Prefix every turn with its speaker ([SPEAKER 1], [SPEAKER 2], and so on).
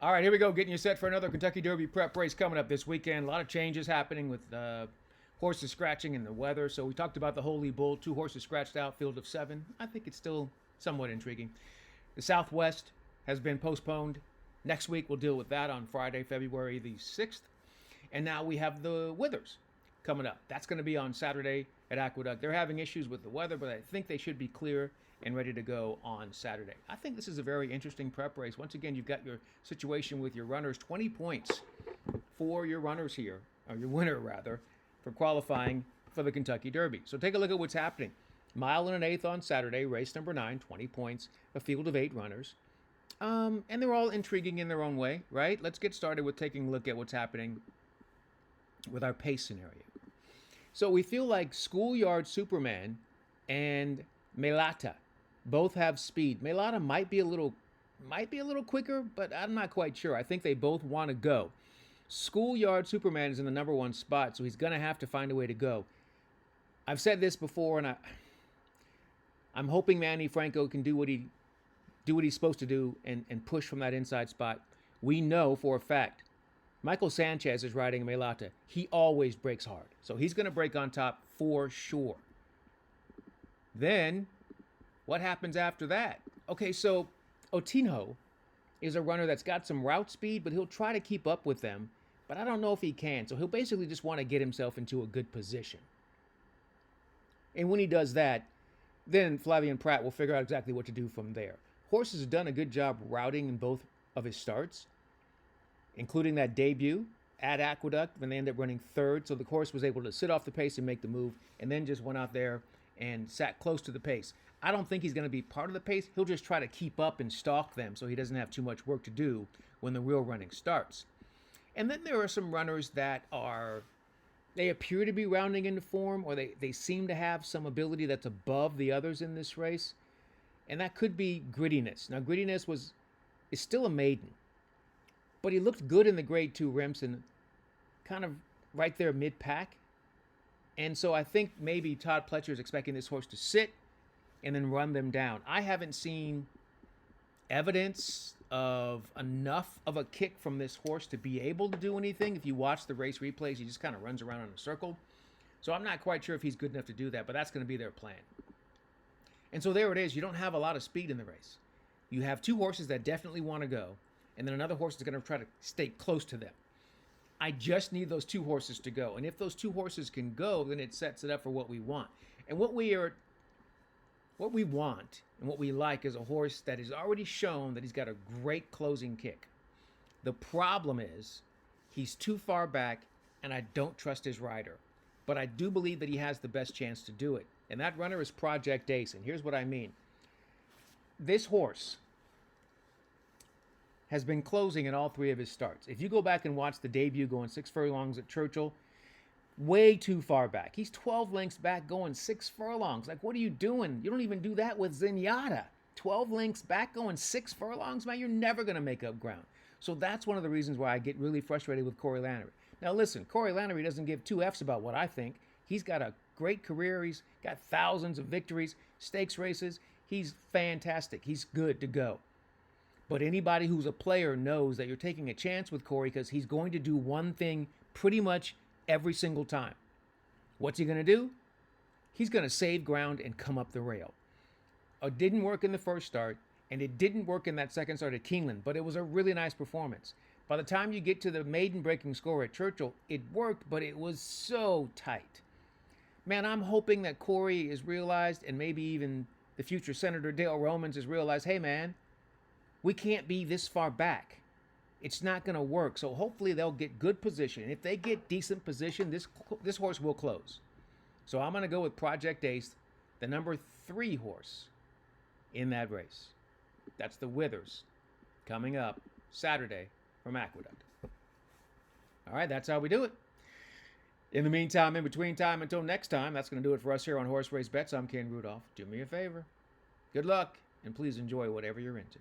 [SPEAKER 1] All right, here we go. Getting you set for another Kentucky Derby prep race coming up this weekend. A lot of changes happening with horses scratching and the weather. So we talked about the Holy Bull. 2 horses scratched out, field of 7. I think it's still somewhat intriguing. The Southwest has been postponed. Next week we'll deal with that on Friday, February the 6th. And now we have the Withers coming up. That's going to be on Saturday at Aqueduct. They're having issues with the weather, but I think they should be clear and ready to go on Saturday. I think this is a very interesting prep race. Once again, you've got your situation with your runners, 20 points for your runners here, or your winner rather, for qualifying for the Kentucky Derby. So take a look at what's happening. Mile and an eighth on Saturday, race number 9, 20 points, a field of 8 runners. And they're all intriguing in their own way, right? Let's get started with taking a look at what's happening with our pace scenario. So we feel like Schoolyard Superman and Melata both have speed. Melata might be a little quicker, but I'm not quite sure. I think they both want to go. Schoolyard Superman is in the number 1 spot, so he's going to have to find a way to go. I've said this before, and I'm hoping Manny Franco can do what he's supposed to do and push from that inside spot. We know for a fact Michael Sanchez is riding Melata. He always breaks hard, so he's going to break on top for sure. Then, what happens after that? Okay, so Otino is a runner that's got some route speed, but he'll try to keep up with them. But I don't know if he can. So he'll basically just want to get himself into a good position. And when he does that, then Flavien Prat will figure out exactly what to do from there. Horses have done a good job routing in both of his starts, including that debut at Aqueduct when they ended up running 3rd. So the horse was able to sit off the pace and make the move, and then just went out there and sat close to the pace. I don't think he's going to be part of the pace. He'll just try to keep up and stalk them so he doesn't have too much work to do when the real running starts. And then there are some runners that they appear to be rounding into form, or they seem to have some ability that's above the others in this race. And that could be Grittiness. Now, Grittiness is still a maiden, but he looked good in the Grade 2 Remsen, kind of right there mid-pack. And so I think maybe Todd Pletcher is expecting this horse to sit and then run them down. I haven't seen evidence of enough of a kick from this horse to be able to do anything. If you watch the race replays, he just kind of runs around in a circle. So I'm not quite sure if he's good enough to do that, but that's going to be their plan. And so there it is. You don't have a lot of speed in the race. You have 2 horses that definitely want to go, and then another horse is going to try to stay close to them. I just need those 2 horses to go. And if those 2 horses can go, then it sets it up for what we want. And what we want and what we like is a horse that has already shown that he's got a great closing kick. The problem is he's too far back, and I don't trust his rider. But I do believe that he has the best chance to do it. And that runner is Project Ace. And here's what I mean. This horse has been closing in all 3 of his starts. If you go back and watch the debut going 6 furlongs at Churchill, way too far back. He's 12 lengths back going 6 furlongs. Like, what are you doing? You don't even do that with Zenyatta. 12 lengths back going 6 furlongs, man, you're never going to make up ground. So that's one of the reasons why I get really frustrated with Corey Lanerie. Now listen, Corey Lanerie doesn't give 2 Fs about what I think. He's got a great career. He's got thousands of victories, stakes races. He's fantastic. He's good to go. But anybody who's a player knows that you're taking a chance with Corey because he's going to do one thing pretty much every single time. What's he going to do? He's going to save ground and come up the rail. It didn't work in the first start, and it didn't work in that second start at Keeneland, but it was a really nice performance. By the time you get to the maiden breaking score at Churchill, it worked, but it was so tight. Man, I'm hoping that Corey is realized, and maybe even the future Senator Dale Romans has realized, hey man, we can't be this far back. It's not going to work. So hopefully they'll get good position. And if they get decent position, this horse will close. So I'm going to go with Project Ace, the number 3 horse in that race. That's the Withers coming up Saturday from Aqueduct. All right, that's how we do it. In the meantime, in between time, until next time, that's going to do it for us here on Horse Race Bets. I'm Ken Rudulph. Do me a favor. Good luck, and please enjoy whatever you're into.